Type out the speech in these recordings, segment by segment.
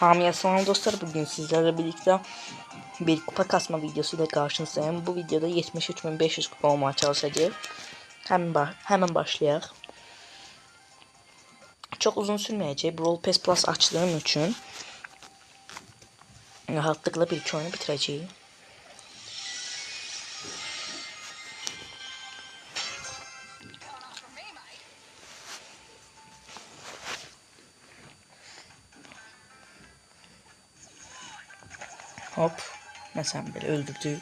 Hamiye selam dostlar, bugün sizlerle birlikte bir kupa kasma videosu ile karşınızdayım. Bu videoda 73.500 kupa olmaya çalışacağız. Hemen başlayalım. Çok uzun sürmeyecek. Brawl Pass Plus açtığım için rahatlıkla bir iki oyunu bitireceğim. Hop. Mesela böyle öldürdü.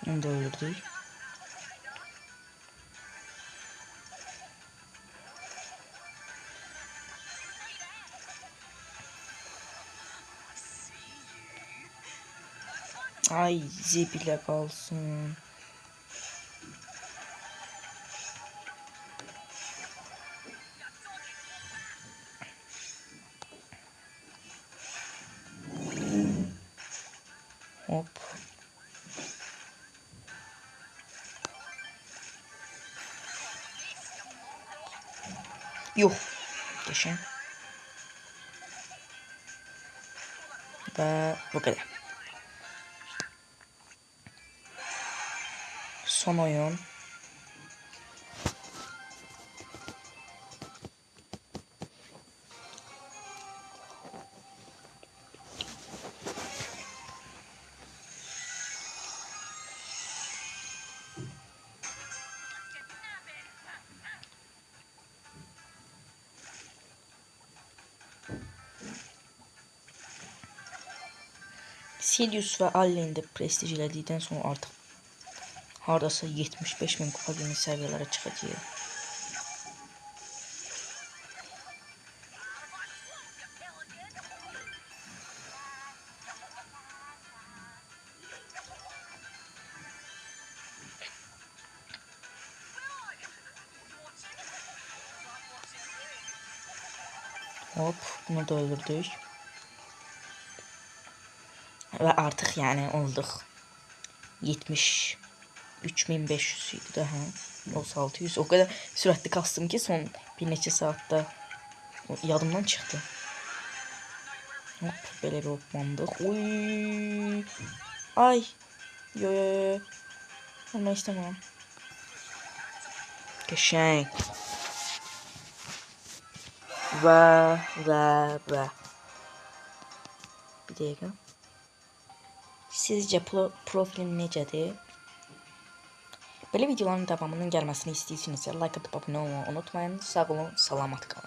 Onu da öldürdü. Ay zibile kalsın. Hop. Yuh. Geçin. Ve bu kadar. Son oyun. Sirius ve Allen'i de prestijlədikdən sonra artıq hardasa 75.000 kupa gibi seviyelere çıkacaq. Hop, bunu da öldürdük. Ve artık yani olduk. 73.500 idi daha. O 600. O kadar süratli kastım ki son bir neçə saatte yadımdan çıktı. Hop, böyle bir hoplandık. Uy. Ay. Yo yo yo. Ama istemem. Geçen. Ve. Bir dakika. Sizce profilim necədir? Böyle videoların devamının gelmesini istiyorsanız like atıp abone olmayı unutmayın. Sağ olun, salamat kalın.